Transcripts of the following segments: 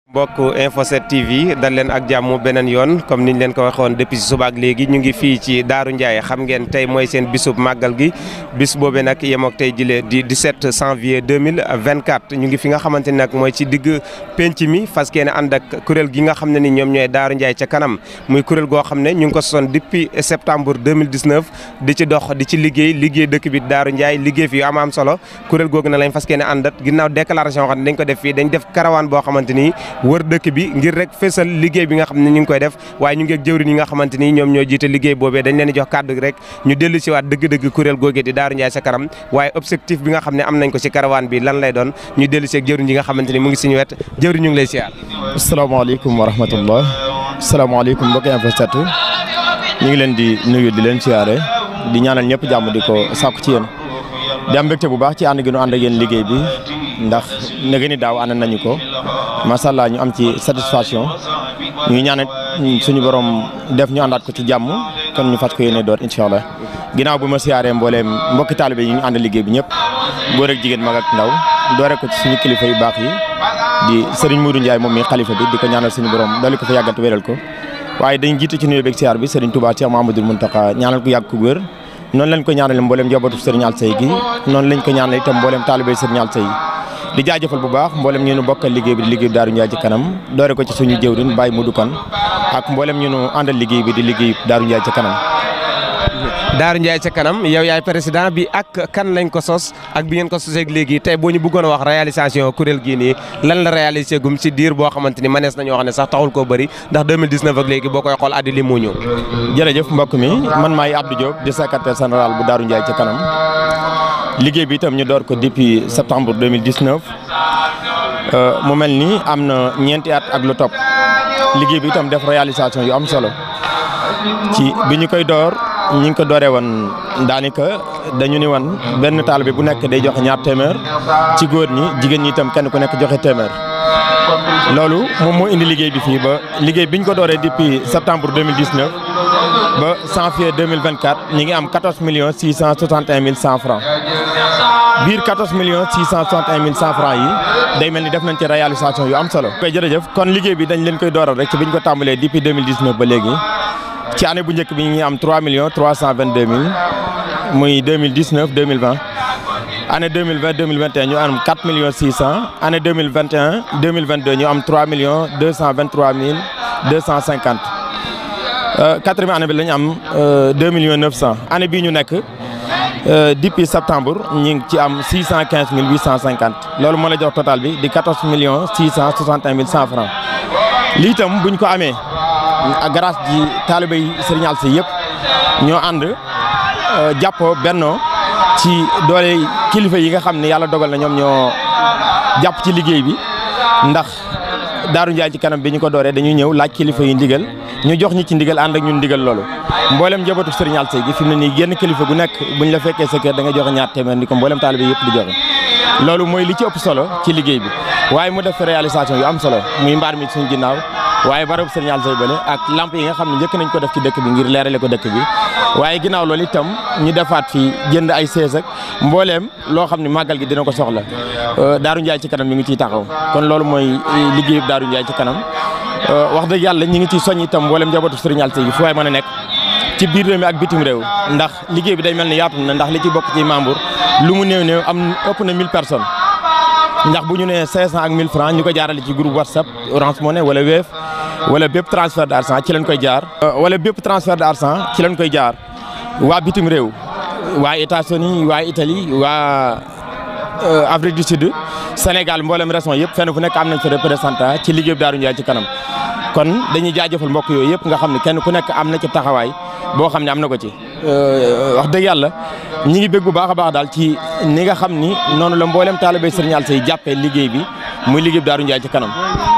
mbokk Info 7 TV dal leen ak jàmm beneen yoon comme niñ leen ko waxoon depuis suba ak léegi ñu ngi fii ci Daaru Ndiaye xam ngeen tey mooy seen bisub màggal gi bis boobee nag yem ak tey jile di 17 janvier 2024 ñu ngi fi nga xamante ni nag mooy ci digg penc mi fas yéene ànd ak kuréel gi nga xam ne ni ñoom ñooy Daaru Ndiaye ca kanam muy kuréel goo xam ne ñu ngi ko sosoon depuis septembre 2019 di ci dox di ci liggéey dëkk bi Daaru Ndiaye liggéey fi yu am solo kuréel googu na lañ fas yéene àndat ginnaaw déclaration xam ne dañ ko def fii dañ def karawaan boo xamante ni wër dëkk bi ngir rek fésal liggéey bi nga xam ne ñu ngi koy def waaye ñu ngi ak jëwriñ yi nga xamante ni ñoom ñoo jiite liggéey boobee dañ leen di jox kàddu rek ñu dellu si waat dëgg-dëgg kuréel googee di Daaru Ndiaye ca kanam waaye objectif bi nga xam ne am nañ ko ci karawaan bi lan lay doon ñu dellu si ak jëwriñ yi nga xamante ni mu ngi suñu wet jëwriñ ñu ngi lay siyaar. asalaamaaleykum wa rahmatullah asalaamaaleykum mbokk Info 7 ñu ngi leen di nuyu di leen siyaare di ñaanal ñëpp jàmm di ko sàkku ci yéen di am mbégte bu baax ci ànd gi nu ànd ak yéen liggéey bi ndax nege ni daaw ànd nañu ko macha allah ñu am ci satisfaction ñu ngi ñaanal suñu borom def ñu àndaat ko ci jàmm kon ñu fas ko yéene door incha allah ginnaaw bu ma siyaaree mbooleem mbokki taalibe yi ñu ànd liggéey bi ñëpp góor ak jigéen mag ak ndaw doore ko ci suñu kilifa yu baax yi di Serigne Modou Ndiaye moom mi xalifa bi di ko ñaanal suñu borom doole ko fa yàggante wéral ko waaye dañ jiitu ci nuyoo beeg siyaar bi Serigne Touba Cheikh Mahamadou Mountakha ñaanal ko yàgg ko wér noonu lañ ko ñaanal mbooleem njabootu Serigne Alsey gi noonu lañ ko ñaanal itam mbooleem taalibe Serigne Alsey di jaajëfal bu baax mboolem ñu nu bokkal liggéey bi di liggéey bi Daaru Ndiaye ci kanam doore ko ci suñu jëwriñ Baye Modou Kane ak mboolem ñu nu àndal liggéey bi di liggéey Daaru Ndiaye ci kanam. Daaru Ndiaye ca kanam yow yaay président bi ak kan lañ ko sos ak bi ngeen ko sosee léegi tey boo ñu bëggoon a wax réalisation kuréel gii nii lan la réalisé gum ci diir boo xamante ni mënees nañoo wax ne sax taxul koo bëri ndax 2019 ak léegi boo koy xool addi li mu ñëw. jërëjëf mbokk mi man maay Abdou Diop di secrétaire général bu Daaru Ndiaye ca kanam liggéey bi itam ñu door ko depuis septembre 2019 mu mel ni am na ñeenti at ak lu topp liggéey bi itam def réalisation yu am solo ci bi ñu koy door ñi ngi ko dooree woon daanaka dañu ni woon benn taalibe bu nekk day joxe ñaar téeméer ci góor ñi jigéen ñi itam kenn ku nekk joxe téeméer loolu moom moo indi liggéey bi fii ba liggéey bi ñu ko dooree depuis septembre 2019 ba janvier 2024 ñi ngi am 14 millions 661 mille 100 francs biir 14 millions 661 mille 100 francs yi day mel ni def nañ ci réalisation yu am solo. koy jërëjëf kon liggéey bi dañ leen koy dooral rek ci bi ñu ko tàmbalee depuis 2019 ba léegi ci année bu njëkk bi ñu ngi am 3 millions 322 mille muy 2019 2020 année 2020 2021 ñu am 4 millions 600 année 2021 2022 ñu am 3 millions 223 mille 250 quatrième année bi la ñu am 2 millions 900 année bii ñu nekk depuis septembre ñu ngi ci am 615 mille 850 loolu moo la jox total bi di 14 millions 661 mille 100 francs lii itam buñ ko amee grâce ji taalibe yi Serigne Alsey yëpp ñoo ànd jàppoo bennoo ci doole kilifa yi nga xam ne yàlla dogal na ñoom ñoo jàpp ci liggéey bi ndax Daaru Ndiaye ci kanam bi ñu ko dooree dañuy ñëw laaj kilifa yi ndigal ñu jox ñi ci ndigal ànd ak ñun ndigal loolu mboolem njabootu Serigne Alsey gi fi mu ne nii génn kilifa gu nekk buñ la fekkee sa kër da nga joxe ñaar téeméer ni ko mboolem taalibe yëpp di joxe loolu mooy li ci ëpp solo ci liggéey bi waaye mu def réalisation yu am solo muy mbaar mi suñu ginnaaw waaye barabu Serigne Alsey bële ak lamp yi nga xam ne njëkk nañ ko def ci dëkk bi ngir leerale ko dëkk bi waaye ginnaaw loolu itam ñu defaat fi jënd ay sees ak mbooleem loo xam ne màggal gi dina ko soxla Daaru Ndiaye ci kanam mi ngi ciy taxaw kon loolu mooy liggéeyu Daaru Ndiaye ci kanam wax dëgg yàlla ñi ngi ciy soññ itam mbooleem njabootu Serigne Alsey gi fu waay mën a nekk ci biir réew mi ak bitim réew ndax liggéey bi day mel ni yaatu na ndax li ci bokk ci membre lu mu néew am ëpp na 1000 personnes ndax bu ñu nee 500 ak 1000 francs ñu ko jaarale ci groupe WhatsApp Orange Money wala Wave wala bépp transfert d'argent ci lañ koy jaar wala bépp transfert d'argent ci lañ koy jaar waa bitim réew waa États-Unis waa Italie waa Afrique du Sud Sénégal mboolem région yëpp fenn fu nekk am nañ fa représentant ci liggéey bi Daaru Ndiaye ci kanam kon dañuy jaajëfal mbokk yooyu yëpp nga xam ne kenn ku nekk am na ci taxawaay boo xam ne am na ko ci wax dëgg yàlla ñi ngi bég bu baax a baax daal ci ni nga xam ni noonu la mboolem taalibe Serigne Alsey jàppee liggéey bi muy liggéey bi Daaru Ndiaye ci kanam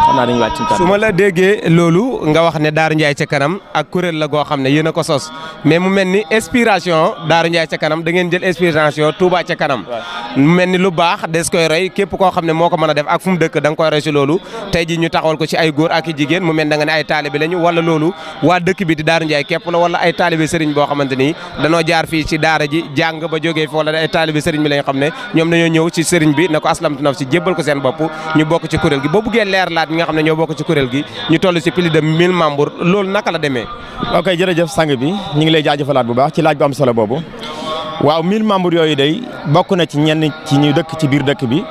xam naa dañuy wàcc ci kanam. su ma la déggee loolu nga wax ne Daaru Ndiaye ca kanam ak kuréel la goo xam ne yéen a ko sos mais mu mel ni inspiration Daaru Ndiaye ca kanam da ngeen jël inspiration Touba ca kanam mu mel ni lu baax des koy roy képp koo xam ne moo ko mën a def ak fu mu dëkk da nga koy roy si loolu tey ji ñu taxawal ko ci ay góor ak i jigéen mu mel da nga ne ay taalibe lañu wala loolu waa dëkk bi di Daaru Ndiaye képp la wala ay taalibe Serigne boo xamante ni danoo jaar fii ci daara ji jàng ba jógee fi wala ay taalibe Serigne bi lañ xam ne ñoom dañoo ñëw ci Serigne bi ne ko aslamtu nafsi jébbal ko seen bopp ñu bokk ci kuréel gi boo buggee leer laat nga xam ne ñoo bokk ci kuréel gi ñu toll ci plus de 1000 membres loolu naka la demee. ok jërëjëf sang bi ñu ngi lay jaajëfalaat bu baax ci laaj bu am solo boobu waaw 1000 membres yooyu day bokk na ci ñenn ci ñu dëkk ci biir dëkk bi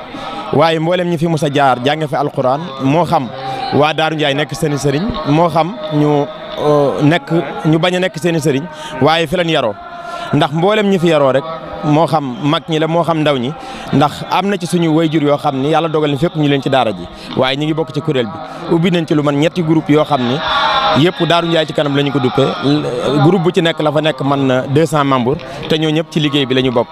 waaye mboolem ñi fi mos a jaar jànge fi alquran moo xam waa Daaru Ndiaye nekk seen i sëriñ moo xam ñu bañ a nekk seen i sëriñ waaye fi lañ yaroo ndax mboolem ñi fi yaroo rek moo xam mag ñi la moo xam ndaw ñi ndax am na ci suñu wayjur yoo xam ni yàlla dogal ni fekk ñu leen ci daara ji waaye ñi ngi bokk ci kuréel bi ubbi nañ ci lu man ñetti groupe yoo xam ni yëpp Daaru Ndiaye ci kanam la ñu ko duppee groupe bu ci nekk la fa nekk man na 200 membres te ñoo ñëpp ci liggéey bi la ñu bokk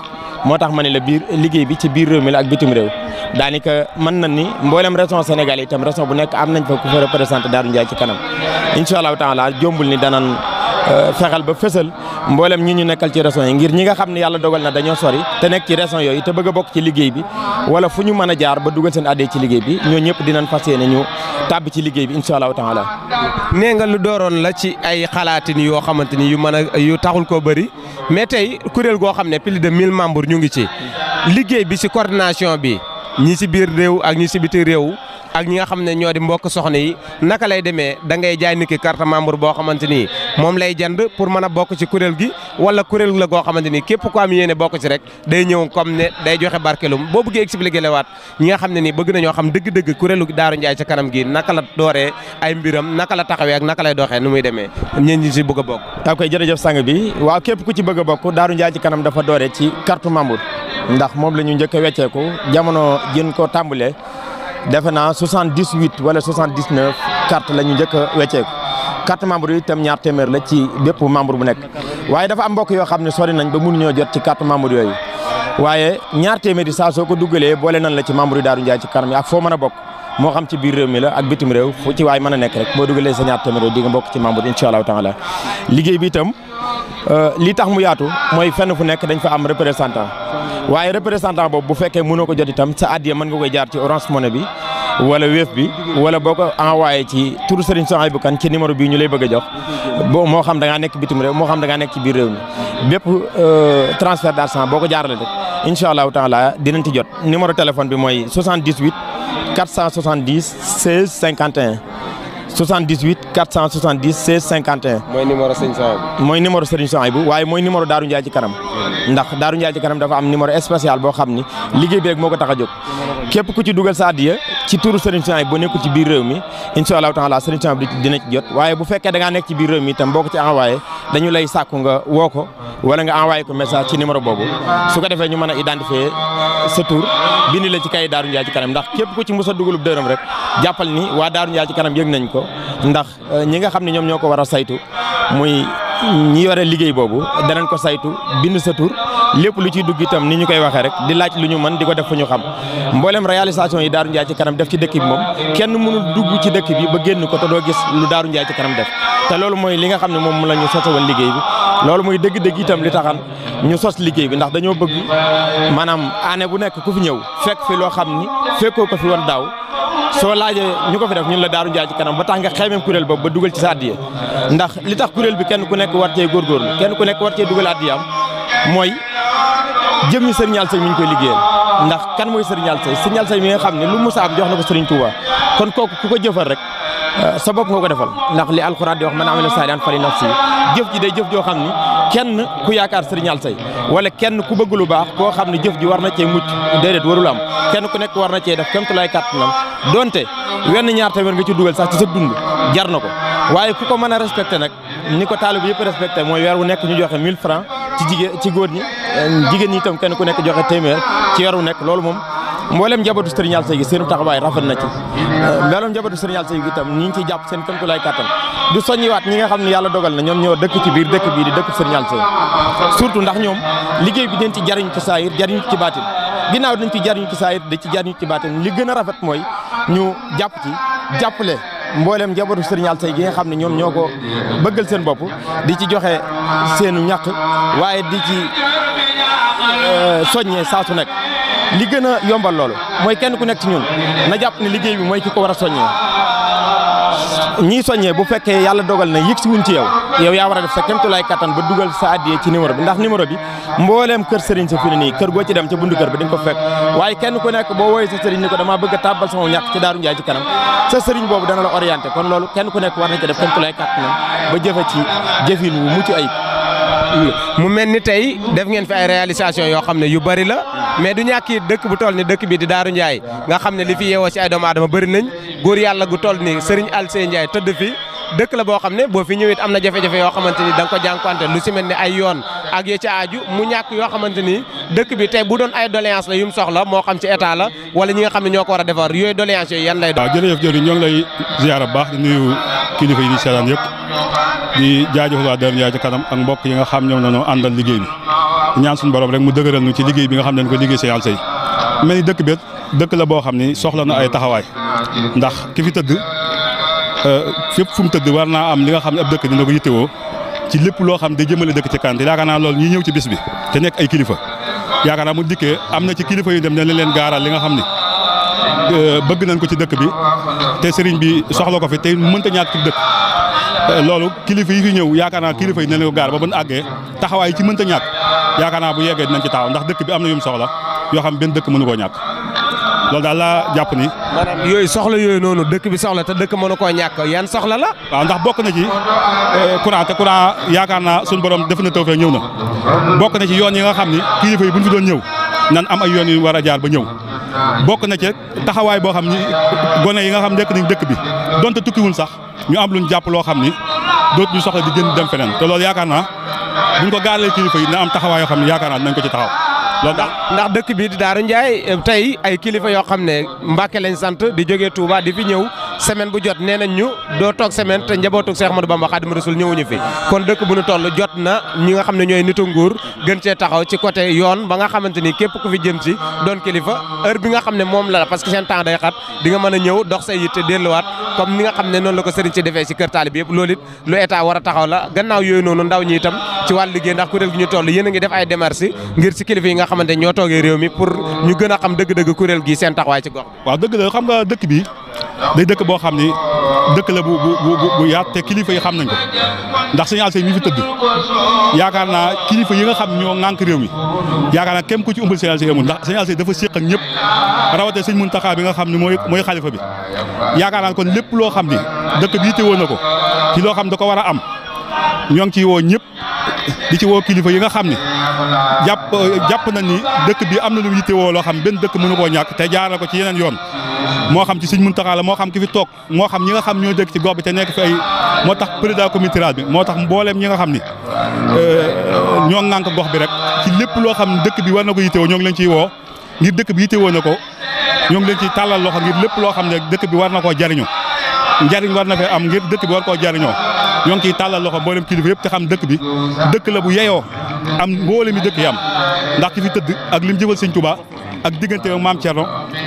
moo tax ma ne la biir liggéey bi ci biir réew mi la ak bitim réew daanaka mën na ni mboolem région Sénégal itam région bu nekk am nañ fa ku fa représenté Daaru Ndiaye ci kanam incha allahu taala jombul ni danan fexeel ba fësal mboolem ñi ñu nekkal ci région yi ngir ñi nga xam ne yàlla dogal na dañoo sori te nekk ci région yooyu te bëgg a bokk ci liggéey bi wala fu ñu mën a jaar ba dugal seen addee ci liggéey bi ñoo ñëpp dinañ fas yéene ñu tàbb ci liggéey bi incha allahu taala. nee nga lu dooroon la ci ay xalaatin yoo xamante ni yu taxul koo bëri mais tey kuréel goo xam ne plus de 1000 membres ñu ngi ci liggéey bi ci coordination bi ñi ci biir réew ak ñi ci biti réew. ak ñi nga xam ne ñoo di mbokk soxna yi naka lay demee da ngay jaay nit ki carte membre boo xamante ni moom lay jënd pour mën a bokk ci kuréel gi wala kuréel la goo xamante ni képp ko am yéene bokk ci rek day ñëw comme ne day joxe barkelum boo bëggee expliquer lewaat ñi nga xam ne ni bëgg nañoo xam dëgg-dëgg kuréelu Daaru Ndiaye ca kanam gi naka la dooree ay mbiram naka la taxawee ak naka lay doxee nu muy demee ñeen ñi ci bëgg a bokk. ok jërëjëf sang bi waaw képp ku ci bëgg a bokk Daaru Ndiaye ci kanam dafa dooree ci carte membre ndax moom la ñu njëkk a wecceeku jamono jën ko tàmbalee defe naa 78 wala 79 carte la ñu njëkk a wecceeku carte membre yi itam 2 téeméer la ci bépp membre bu nekk waaye dafa am mbokk yoo xam ne sori nañ ba mënuñoo jot ci carte membre yooyu waaye 2 téeméer yi saa soo ko duggalee boole nañ la ci membre yi Daaru Ndiaye ci kanam yi ak foo mën a bokk moo xam ci biir réew mi la ak bitim réew fu ci waay mën a nekk rek boo duggalee sa 2 téeméer yooyu di nga bokk ci membre incha allahu taala liggéey bi itam li tax mu yaatu mooy fenn fu nekk dañ fa am représentant waaye représentant boobu bu fekkee mënoo ko jot itam sa addiya mën nga koy jaar ci Orange Money bi wala Wave bi wala boo ko envoyé ci turu Serigne Souhaïbou Kane ci numéro bii ñu lay bëgg a jox boo moo xam da ngaa nekk bitim réew moo xam da ngaa nekk ci biir réew mi bépp transfert d'argent boo ko jaarale rek incha allahu taala dinañ ci jot numéro téléphone bi mooy 78 470 16 51 78 470 16 51. mooy numéro Serigne Souhaïbou. mooy numéro Serigne Souhaïbou waaye mooy numéro Daaru Ndiaye ci kanam ndax Daaru Ndiaye ci kanam dafa am numéro spécial boo xam ni liggéey bi rek moo ko tax a jóg képp ku ci dugal sa addiya ci turu Serigne Souhaïbou boo nekkul ci biir réew mi incha allahu taala Serigne Souhaïbou dina ci jot waaye bu fekkee da ngaa nekk ci biir réew mi itam boo ko ci envoyé dañu lay sàkku nga woo ko wala nga envoyé ko message ci numéro boobu su ko defee ñu mën a identifier sa tur bindi la ci kay Daaru Ndiaye ci kanam ndax képp ku ci mos a dugalub dërëm rek jàppal ni waa Daaru Ndiaye ci kanam yëg nañ ko ndax ñi nga xam ne ñoom ñoo ko war a saytu muy ñi yore liggéey boobu danañ ko saytu bind sa tur lépp lu ciy dugg itam ni ñu koy waxee rek di laaj lu ñu mën di ko def fu ñu xam mboolem réalisation yi Daaru Ndiaye ci kanam def ci dëkk bi moom kenn mënul dugg ci dëkk bi ba génn ko te doo gis lu Daaru Ndiaye ci kanam def te loolu mooy li nga xam ne moom la ñu sosowoon liggéey bi loolu mooy dëgg-dëgg itam li taxan ñu sos liggéey bi ndax dañoo bëgg maanaam année bu nekk ku fi ñëw fekk fi loo xam ni fekkoo ko fi woon daaw soo laajee ñu ko fi def ñun la Daaru Ndiaye ci kanam ba tax nga xeemeem kuréel boobu ba dugal ci sa addiya ndax li tax kuréel bi kenn ku nekk war cee góorgóorlu kenn ku nekk war cee dugal addiyaam mooy jëmmi Serigne Yàlla Sey mi ñu koy liggéeyal ndax kan mooy Serigne Yàlla Sey Serigne Yàlla Sey mi nga xam ne lu musa am jox na ko Serigne Touba kon kooku ku ko jëfal rek sa bopp nga ko defal ndax li alxuraan di wax man amila saalihan fali nafsi jëf ji day jëf joo xam ni kenn ku yaakaar Serigne Yàlla Sey wala kenn ku bëgg lu baax koo xam ne jëf ji war na cee mucc déedéet warul am kenn ku nekk war na cee def kémtu lay kàttanam donte wenn 2 téeméer nga ci dugal sax ci sa dund jar na ko waaye ku ko mën a respecté nag ni ko taalibe yëpp respecté mooy weer wu nekk ñu joxe 1000 francs ci góor ñi jigéen ñi itam kenn ku nekk joxe téeméer ci weer wu nekk loolu moom mboolem njabootu Serigne Yàlla Sey gi seen taxawaay rafet na ci mboolem njabootu Serigne Yàlla Sey gi itam ñi ngi ciy jàpp seen kémtu lay kàttan du soññiwaat ñi nga xam ne yàlla dogal na ñoom ñoo dëkk ci biir dëkk bii di dëkk Serigne Yàlla Sey surtout ndax ñoom liggéey bi dañ ci jariñu ci saayir jariñu ci baatin ginnaaw dañ ci jariñu ci saayir da ci jariñu ci baatin li gën a rafet mooy ñu jàpp ci jàppale mboolem njabootu Serigne Yàlla Sey gi nga xam ne ñoom ñoo ko bëggal seen bopp di ci joxe seenu ñàkk waaye di ci soññee saa su nekk li gën a yombal loolu mooy kenn ku nekk ci ñun na jàpp ne liggéey bi mooy ki ko war a soññee ñii soññee bu fekkee yàlla dogal na yëg si wuñ ci yow yaa war a def sa kéemtulaay kattan ba dugal sa addiya ci numéro bi ndax numéro bi mbooleem kër sëriñ sa fi ne nii kër goo ci dem ca bundu kër bi di nga ko fekk waaye kenn ku nekk boo wooyee sa sëriñ ni ko damaa bëgg a tàbbal sama ñàkk ci Daaru Njaay ci kanam sa sëriñ boobu dana la orienté kon loolu kenn ku nekk war nañ ko def kéemtulaay kattanam ba jëfe ci jëfin wu mucc ayib. mu mel ni tey def ngeen fi ay réalisation yoo xam ne yu bari la mais du ñàkk it dëkk bu toll ni dëkk bi di Daaru Njaay nga xam ne li fi yeewoo ci ay doomu aadama bëri nañ góor yàlla gu toll ni Serigne Alseye Ndiaye tëdd fi dëkk la boo xam ne boo fi ñëwit am na jafe-jafe yoo xamante ni da nga ko jànkuwante lu si mel ne ay yoon ak ya ci aaju mu ñàkk yoo xamante ni dëkk bi tey bu doon ay doléance la yu mu soxla moo xam ci état la wala ñi nga xam ne ñoo ko war a defar yooyu doléance yooyu yan lay doon. waaw jërëjëf jërëjëf ñoo ngi lay ziar bu baax di nuyu kilifa yi di seetaan yëpp di jaajëfal waa Daaru Njaay ci kanam ak mbokk yi nga xam ñoom la ñu àndal liggéey bi ñaan suñu borom rek mu dëgëral ñu ci liggéey bi nga xam ne dañ ko liggéey Serigne Alseye mel ni dëkk bi dëkk la boo xam ni soxla na ay taxawaay ndax ki fi tëdd fépp fu mu tëdd war naa am li nga xam ne ab dëkk dina ko yittewoo ci lépp loo xam ne day jëmale dëkk ci kanam te yaakaar naa loolu ñi ñëw ci bis bi te nekk ay kilifa yaakaar naa mu dikkee am na ci kilifa yu dem ne leen gaaral li nga xam ne bëgg nañ ko ci dëkk bi te sëriñ bi soxla ko fi te mënta ñàkk ci dëkk loolu kilifa yi fi ñëw yaakaar naa kilifa yi dinañ ko gaar ba bu àggee taxawaay ci mënta ñàkk yaakaar naa bu yeggee dinañ ci taxaw ndax dëkk bi am na yu mu soxla yoo xam benn dëkk mënu koo ñàkk loolu daal laa jàpp ni. maanaam yooyu soxla yooyu noonu dëkk bi soxla te dëkk mënu koo ñàkk yan soxla la. waaw ndax bokk na ci courant te courant yaakaar naa suñu borom def na tawfeex ñëw na bokk na ci yoon yi nga xam ni kilifa yi buñ fi doon ñëw nan am ay yoon yu war a jaar ba ñëw bokk na ci taxawaay boo xam ni gone yi nga xam nekk nañ dëkk bi donte tukkiwul sax ñu am luñ jàpp loo xam ni dootu ñu soxla di gën dem feneen te loolu yaakaar naa buñ ko gaaralee kilifa yi na am taxawaay yoo xam ne yaakaar naa dinañ ko ci taxaw. loolu ndax dëkk bi di Daaru Njaay tey ay kilifa yoo xam ne Mbàkke lañ sant di jógee Touba di fi ñëw semaine bu jot nee nañ ñu doo toog semaine te njabootu Cheikh Ahmadou Bamba Khadimu Rasul ñëwuñu fi kon dëkk bu ñu toll jot na ñi nga xam ne ñooy nitu nguur gën cee taxaw ci côté yoon ba nga xamante ni képp ku fi jëm si doon kilifa heure bi nga xam ne moom la parce que seen temps day xat di nga mën a ñëw dox say yitte delluwaat comme ni nga xam ne noonu la ko sëriñ si defee si kër taalib yëpp loolu it lu état war a taxaw la gannaaw yooyu noonu ndaw ñi itam ci wàllu liggéey ndax kuréel gi ñu toll yéen a ngi def ay démarches ngir si kilifa yi nga xamante ñoo toogee réew mi pour ñu gën a xam dëgg-dëgg kuréel gi seen taxawaay ci gox bi. waaw dëgg la xam nga dëkk bi day dëkk boo xam ni dëkk la bu yaat te kilifa yi xam nañ ko ndax Serigne Alseye mi fi tëdd yaakaar naa kilifa yi nga xam ñoo ŋànk réew mi yaakaar naa kéem ku ci umbal Serigne Alseye amul ndax Serigne Alseye dafa séq ak ñëpp rawate Serigne Mountakha bi nga xam ne mooy xalifa bi yaakaar naa kon lépp loo xam ni dëkk bi yittewoo na ko ci loo xam da ko war a am ñoo ngi ciy woo ñëpp di ci woo kilifa yi nga xam ne jàpp nañ ni dëkk bi am na lu yittewoo loo xam benn dëkk mënu koo ñàkk te jaarale ko ci yeneen yoon moo xam ci Serigne Mountakha la moo xam ki fi toog moo xam ñi nga xam ñoo dëkk ci gox bi te nekk fi ay moo tax président comité rural bi moo tax mbooleem ñi nga xam ni ñoo ŋànk gox bi rek ci lépp loo xam ne dëkk bi war na ko yittewoo ñoo ngi leen ciy woo ngir dëkk bi yittewoo na ko ñoo ngi leen ciy tàllal loxo ngir lépp loo xam ne dëkk bi war na koo jariñoo njariñ war na fee am ngir dëkk bi war koo jariñoo ñoo ngi ciy tàllal loxo mboolem kilifa yëpp te xam dëkk bi dëkk la bu yeyoo am mboolem mi dëkk yi am ndax ki fi tëdd ak lim jëfal Sëñ Tuubaa ak diggante ak maam Thierno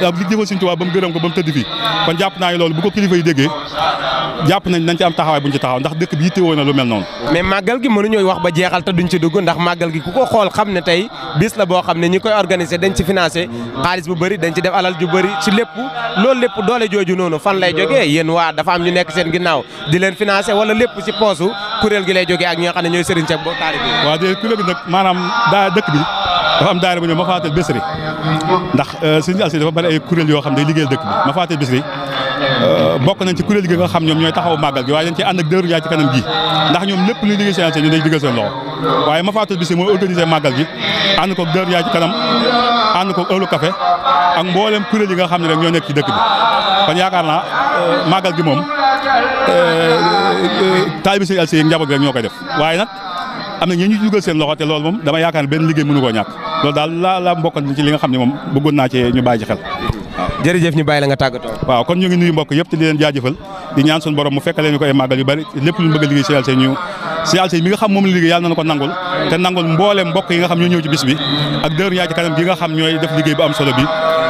ak li jëfal Sëñ Tuubaa ba mu gërëm ko ba mu tëdd fii kon jàpp naa ne loolu bu ko kilifa yi déggee jàpp nañ ci am taxawaay buñ ci taxaw ndax dëkk bi yittewoo na lu mel noonu. mais màggal gi mënuñoo wax ba jeexal te duñ ci dugg ndax màggal gi ku ko xool xam ne tey bis la boo xam ne ñi koy organiser dañ ci financé xaalis bu bëri dañ ci def alal ju bëri ci lépp loolu lépp doole jooju noonu fan lay jógee yéen waa dafa am ñu nekk seen ginnaaw di leen financé wala lépp ci poosu kuréel gi lay jógee ak ñi nga xam ne ñooy sëriñ Seck boo taalibe bi. waaw de kuréel gi nag maanaam daa dëkk bi dafa am daayira bu ñëw Mafaatihul Bichri ndax Serigne Alseye dafa bari ay kuréel yoo xam ne day liggéeyal dëkk bi Mafaatihul Bichri bokk nañ ci kuréel gi nga xam ñoom ñooy taxaw màggal gi waaye dañ ci ànd ak Daaru Njaay ci kanam gi ndax ñoom lépp luy liggéey Serigne Alseye ñu day diggal seen loxo waaye Mafaatihul Bichri mooy organiser màggal gi ànd ko Daaru Njaay ci kanam ànd ko Eulo Café ak mboolem kuréel yi nga xam ne rek ñoo nekk ci dëkk bi kon yaakaar naa màggal gi moom taalibe Serigne Alseye njaboot gi rek ñoo koy def waaye nag am na ñi ñu dugal seen loxo te loolu moom dama yaakaar ne benn liggéey mënu koo ñàkk loolu daal la mbokk ci li nga xam ne moom bëggoon naa ci ñu bàyyi ci xel. jërëjëf ñu bàyyi la nga tàggatoo. waaw kon ñu ngi nuyu mbokk yëpp te di leen jaajëfal di ñaan suñu borom mu fekk leen ko ay màggal yu bari lépp lu ñu bëgg a liggéey Serigne Alseye ñu Serigne Alseye mi nga xam moom la liggéey yàlla na ko nangul te nangul mbooleem mbokk yi nga xam ñoo ñëw ci bis bi ak Daaru Njaay ci kanam gi nga xam ñooy def liggéey bu am solo bi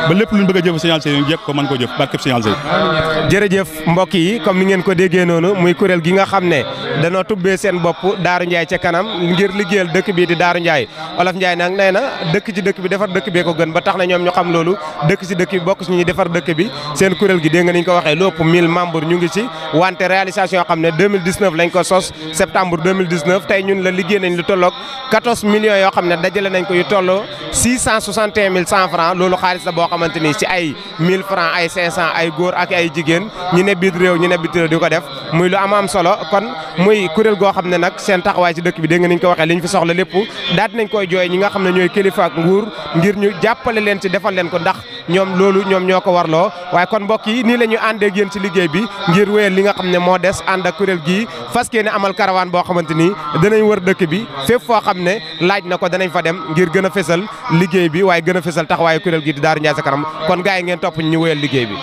ba lépp luñ bëgg a jëf Serigne Aliou Seye ñu jekk ko mën koo jëf barkeb Serigne Aliou Seye. jërëjëf mbokk yi comme ni ngeen ko déggee noonu muy kuréel gi nga xam ne danoo tubbee seen bopp Daaru Ndiaye ca kanam ngir liggéeyal dëkk bii di Daaru Ndiaye Olof Ndiaye nag nee na dëkk ci dëkk bi defar dëkk bee ko gën ba tax na ñoom ñu xam loolu dëkk ci dëkk bi bokk ci ñi defar dëkk bi seen kuréel gi dégg nga niñ ko waxee lu ëpp 1000 membres ñu ngi ci wante réalisation yoo xam ne 2019 lañ ko sos septembre 2019 tey ñun la liggéey nañ lu tolloog 14 millions yoo xam ne dajale nañ ko yu tolloo 661 100 francs loolu xaalis la boo xamante ni ci ay 1000 francs ay 500 ay góor ak ay jigéen ñi ne biir réew ñi ne biir réew di ko def muy lu am solo kon muy kuréel goo xam ne nag seen taxawaay ci dëkk bi dégg nga niñ ko waxee li ñu fi soxla lépp daal nañ koy jooy ñi nga xam ne ñooy kilifa ak nguur ngir ñu jàppale leen ci defal leen ko ndax ñoom loolu ñoom ñoo ko warloo waaye kon mbokk yi nii la ñu àndee ak yéen ci liggéey bi ngir wéyal li nga xam ne moo des ànd ak kuréel gii fas yéene amal karawaan boo xamante ni danañ wër dëkk bi fépp foo xam ne laaj na ko danañ fa dem ngir gën a fésal liggéey bi waaye gën a fésal taxawaayu kuréel gi di Daaru Ndiaye ca kanam kon gars yi ngeen topp ñu wéyal liggéey bi.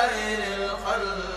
لخير الخلق